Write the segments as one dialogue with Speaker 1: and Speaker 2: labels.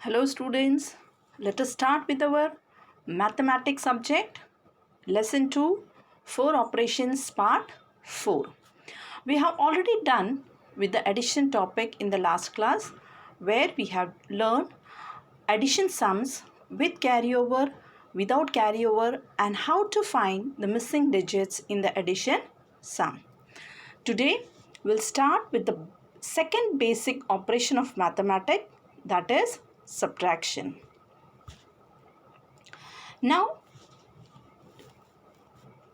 Speaker 1: Hello students, let us start with our mathematics subject, lesson 2, 4 operations part 4. We have already done with the addition topic in the last class where we have learned addition sums with carryover, without carryover and how to find the missing digits in the addition sum. Today we'll start with the second basic operation of mathematics, that is subtraction. Now,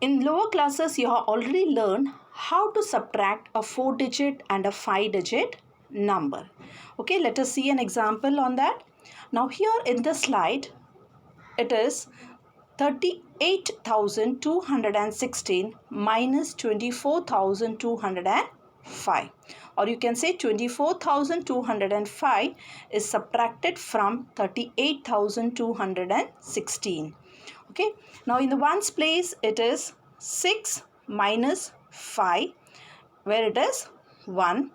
Speaker 1: in lower classes, you have already learned how to subtract a 4-digit and a 5-digit number. Okay, let us see an example on that. Now, here in the slide, it is 38,216 minus 24,205, or you can say 24,205 is subtracted from 38,216. Okay, now in the ones place it is 6 minus 5, where it is 1.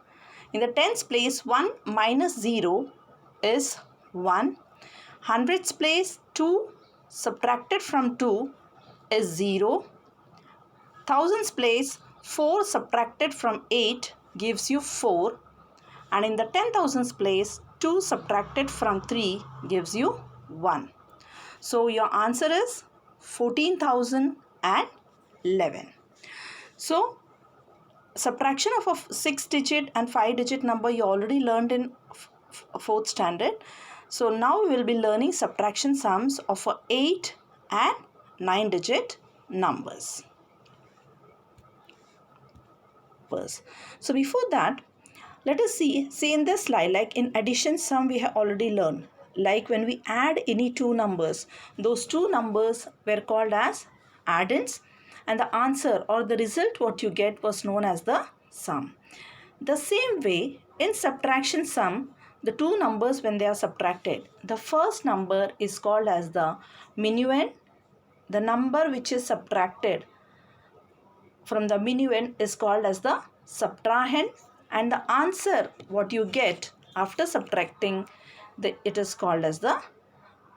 Speaker 1: In the tens place 1 minus 0 is 1. Hundreds place 2 subtracted from 2 is 0. Thousands place 4 subtracted from 8 gives you 4. And in the 10,000s place 2 subtracted from 3 gives you 1. So your answer is 14,011. So subtraction of a 6-digit and 5-digit number you already learned in 4th standard. So now we will be learning subtraction sums of 8 and 9-digit numbers. So before that, let us see in this slide, like in addition sum we have already learned. Like when we add any two numbers, those two numbers were called as addends, and the answer or the result what you get was known as the sum. The same way in subtraction sum, the two numbers when they are subtracted, the first number is called as the minuend. The number which is subtracted from the minuend is called as the subtrahend, and the answer what you get after subtracting it is called as the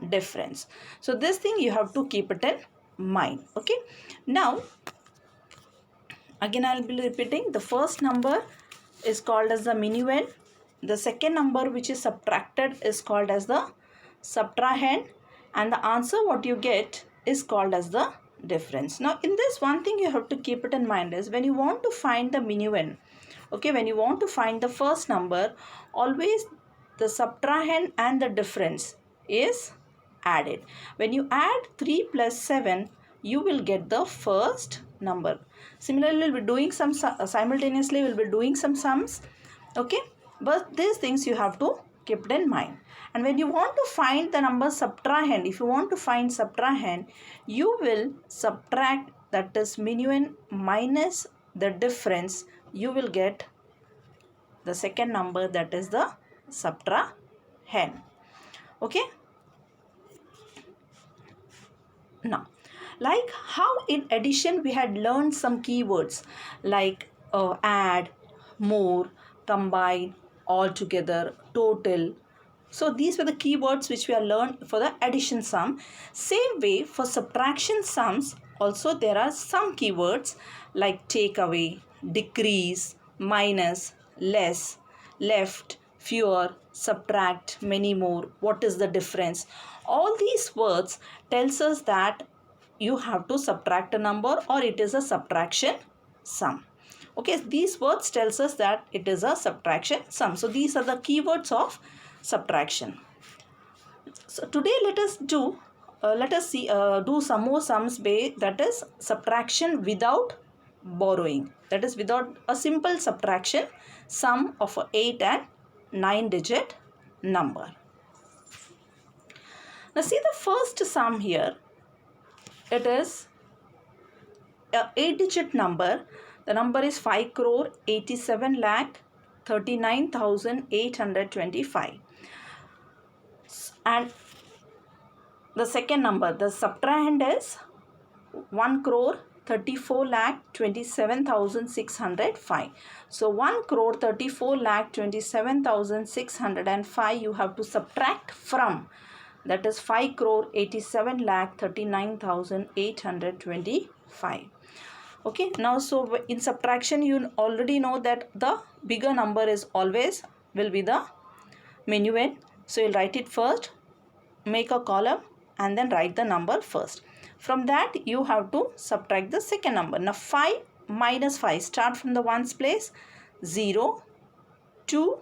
Speaker 1: difference. So this thing you have to keep it in mind. Okay, now again I'll be repeating. The first number is called as the minuend. The second number which is subtracted is called as the subtrahend, and the answer what you get is called as the difference. Now in this, one thing you have to keep it in mind is when you want to find the minuend, okay, when you want to find the first number, always the subtrahend and the difference is added. When you add 3 plus 7, you will get the first number. Similarly, we'll be doing some simultaneously, we'll be doing some sums. Okay, but these things you have to keep it in mind. And when you want to find the number subtrahend, if you want to find subtrahend, you will subtract, that is minuend minus the difference, you will get the second number, that is the subtrahend. Okay, now like how in addition we had learned some keywords like add, more, combine, altogether, total. So these were the keywords which we have learned for the addition sum. Same way for subtraction sums also there are some keywords like take away, decrease, minus, less, left, fewer, subtract, many more, what is the difference. All these words tells us that you have to subtract a number or it is a subtraction sum. Okay, these words tells us that it is a subtraction sum. So these are the keywords of subtraction. So today let us do some more sums based, that is subtraction without borrowing, that is without a simple subtraction sum of a 8 and 9-digit number. Now see the first sum here. It is a 8-digit number. The number is 5,87,39,825. And the second number, the subtrahend is 1,30,00,000. 34,27,605. So 1 crore 34,27,605 you have to subtract from, that is 5 crore 87,39,825. Okay, now so in subtraction you already know that the bigger number is always will be the minuend. So you'll write it first, make a column and then write the number first. From that you have to subtract the second number. Now 5 minus 5, start from the ones place. 0, 2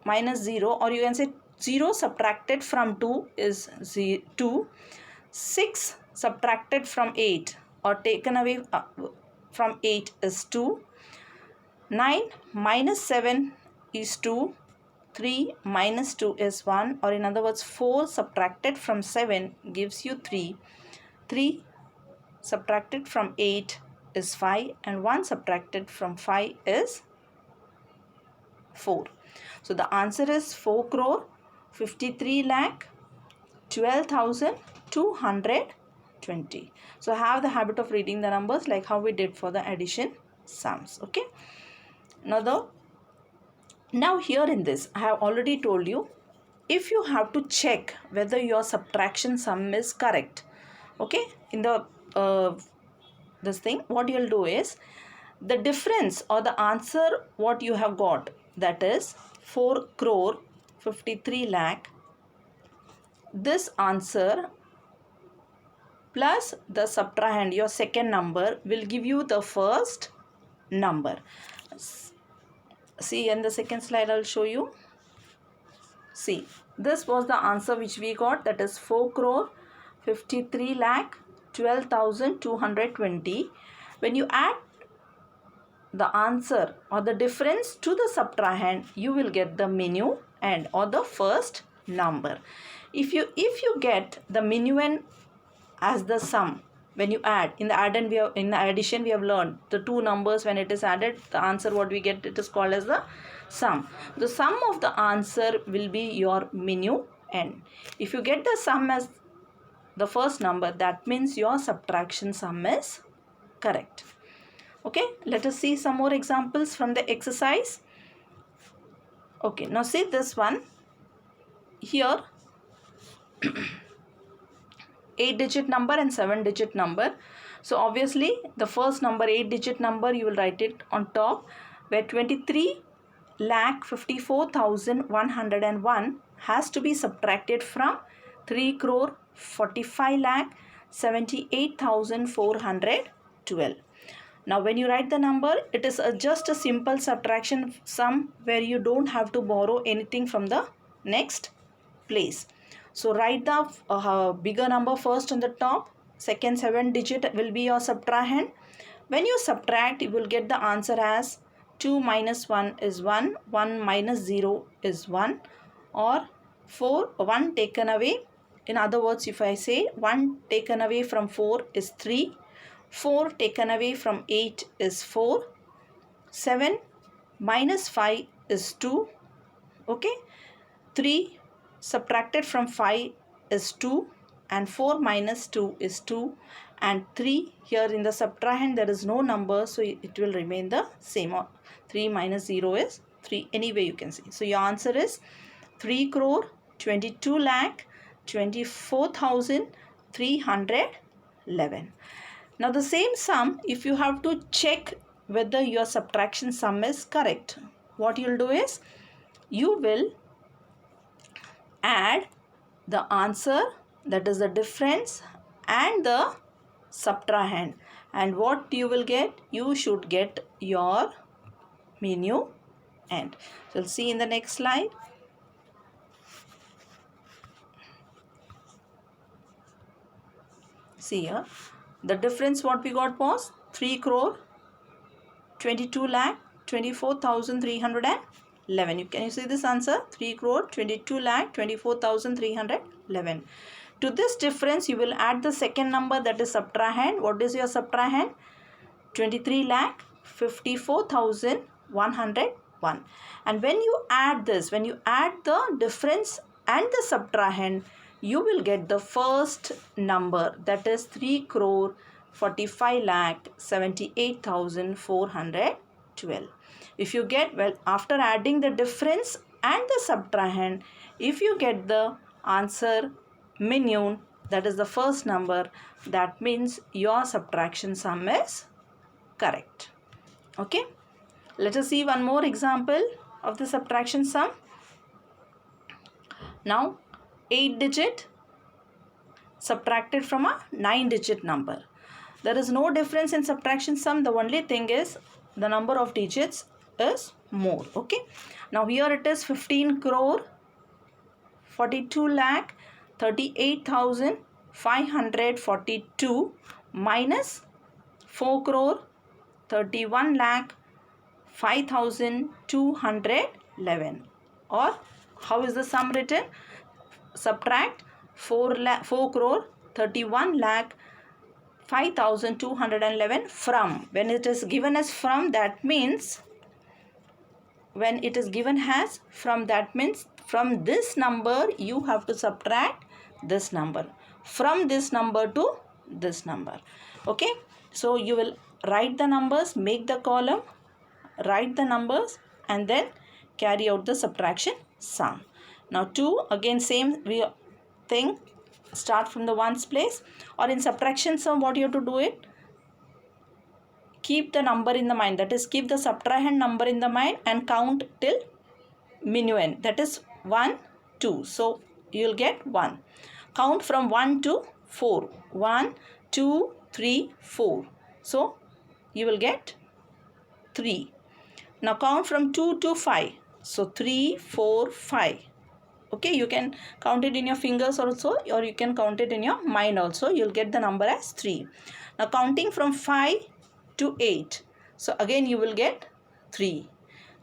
Speaker 1: minus 0, or you can say 0 subtracted from 2 is 2. 6 subtracted from 8 or taken away from 8 is 2. 9 minus 7 is 2. 3 minus 2 is 1, or in other words 4 subtracted from 7 gives you 3. 3 subtracted from 8 is 5, and 1 subtracted from 5 is 4. So the answer is 4 crore 53 lakh 12,220. So have the habit of reading the numbers like how we did for the addition sums. Okay. Now here in this, I have already told you, if you have to check whether your subtraction sum is correct, okay, in the this thing, what you'll do is, the difference or the answer what you have got, that is 4 crore 53 lakh, this answer plus the subtrahend, your second number, will give you the first number. See, in the second slide I'll show you. See, this was the answer which we got, that is 4 crore 53 lakh 12,220. When you add the answer or the difference to the subtrahend, you will get the minuend or the first number. If you get the minuend as the sum, when you add in the addition we have learned the two numbers, when it is added, the answer what we get, it is called as the sum. The sum of the answer will be your minuend. If you get the sum as the first number, that means your subtraction sum is correct. Okay, let us see some more examples from the exercise. Okay, now see this one here. 8-digit number and 7-digit number. So obviously the first number, 8-digit number, you will write it on top, where 23,54,101 has to be subtracted from 3 crore 45 lakh 78,412. Now when you write the number, it is just a simple subtraction sum where you don't have to borrow anything from the next place. So write the bigger number first on the top. Second 7-digit will be your subtrahend. When you subtract, you will get the answer as 2 minus 1 is 1, 1 minus 0 is 1, or 1 taken away. In other words, if I say 1 taken away from 4 is 3, 4 taken away from 8 is 4, 7 minus 5 is 2, okay, 3 subtracted from 5 is 2, and 4 minus 2 is 2, and 3, here in the subtrahend there is no number, so it will remain the same. 3 minus 0 is 3, anyway you can see. So your answer is 3 crore 22 lakh 24,311. Now the same sum, if you have to check whether your subtraction sum is correct, what you will do is, you will add the answer, that is the difference, and the subtrahend, and what you will get, you should get your minuend. So we'll see in the next slide. See here, the difference what we got was 3 crore 22 lakh 24,311. Can you see this answer? 3 crore 22 lakh 24,311. To this difference, you will add the second number, that is subtrahend. What is your subtrahend? 23 lakh 54,101. And when you add this, when you add the difference and the subtrahend, you will get the first number, that is 3 crore 45 lakh 78,412. If you get, well, after adding the difference and the subtrahend, if you get the answer minimum, that is the first number, that means your subtraction sum is correct. Okay, let us see one more example of the subtraction sum. Now 8 digit subtracted from a 9 digit number. There is no difference in subtraction sum. The only thing is the number of digits is more. Okay, now here it is 15 crore 42 lakh 38,542 minus 4 crore 31 lakh 5,211. Or how is the sum written? Subtract 4 crore 31 lakh 5,211 from. When it is given as from, that means when it is given as from, that means from this number you have to subtract this number, from this number to this number. Okay, so you will write the numbers, make the column, write the numbers, and then carry out the subtraction sum. Now 2, again same thing, start from the ones place. Or in subtraction sum, what you have to do it, keep the number in the mind, that is keep the subtrahend number in the mind and count till minuend, that is 1 2. So you will get 1. Count from 1 to 4, 1 2 3 4. So you will get 3. Now count from 2 to 5. So 3 4 5. Okay, you can count it in your fingers also, or you can count it in your mind also. You'll get the number as 3. Now counting from 5 to 8. So again you will get 3.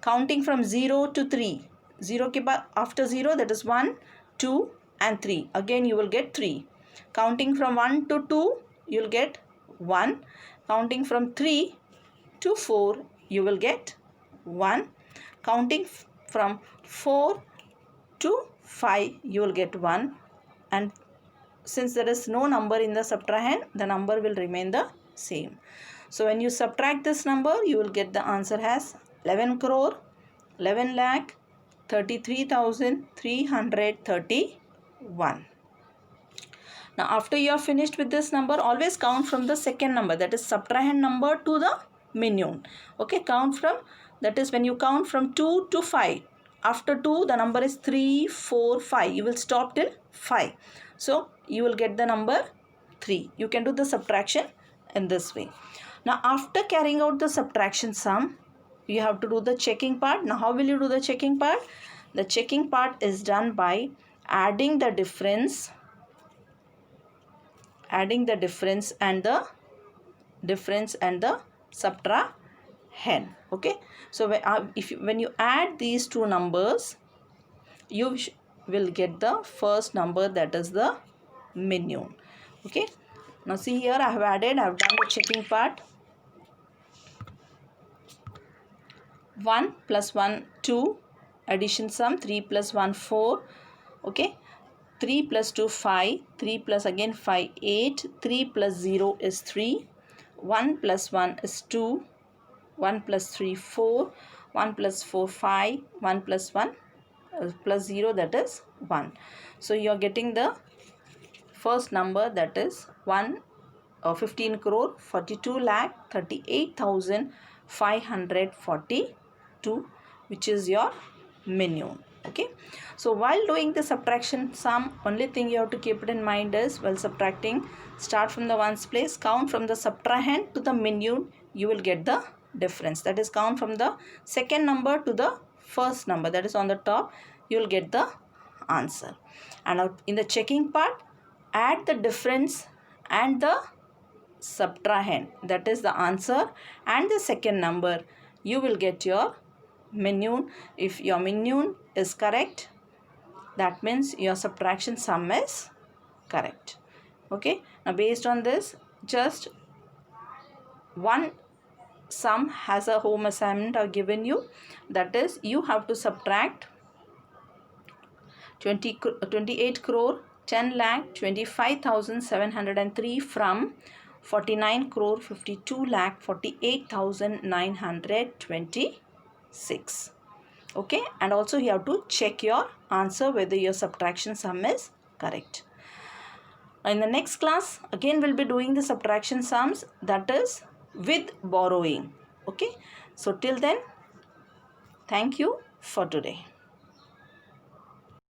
Speaker 1: Counting from 0 to 3. 0 ke baad after 0, that is 1, 2 and 3. Again you will get 3. Counting from 1 to 2, you will get 1. Counting from 3 to 4, you will get 1. Counting from 4 to 5, you will get 1. And since there is no number in the subtrahend, the number will remain the same. So when you subtract this number, you will get the answer as 11 crore 11 lakh 33,331. Now after you are finished with this number, always count from the second number, that is subtrahend number, to the minimum. Okay, count from, that is when you count from 2 to 5. After 2, the number is 3 4 5. You will stop till 5. So you will get the number 3. You can do the subtraction in this way. Now after carrying out the subtraction sum, you have to do the checking part. Now how will you do the checking part? The checking part is done by adding the difference and the subtrahend. Okay, so when you add these two numbers, you will get the first number, that is the minimum. Okay, now see here, I have done the checking part. 1 plus 1 2, addition sum 3 plus 1 4. Okay, 3 plus 2 5, 3 plus again 5 8, 3 plus 0 is 3, 1 plus 1 is 2, 1 plus 3 4, 1 plus 4 5, 1 plus 1 plus 0, that is 1. So you are getting the first number, that is 15 crore 42 lakh 38,542, which is your minimum. Okay, so while doing the subtraction sum, only thing you have to keep it in mind is, while subtracting, start from the ones place, count from the subtrahend to the minimum, you will get the difference, that is count from the second number to the first number, that is on the top, you will get the answer. And in the checking part, add the difference and the subtrahend, that is the answer and the second number, you will get your minimum. If your minimum is correct, that means your subtraction sum is correct. Okay, now based on this, just one sum has a home assignment are given you, that is you have to subtract 28 crore 10 lakh 25,703 from 49 crore 52 lakh 48,926. Okay, and also you have to check your answer whether your subtraction sum is correct. In the next class again we'll be doing the subtraction sums, that is with borrowing. Okay, so till then, thank you for today.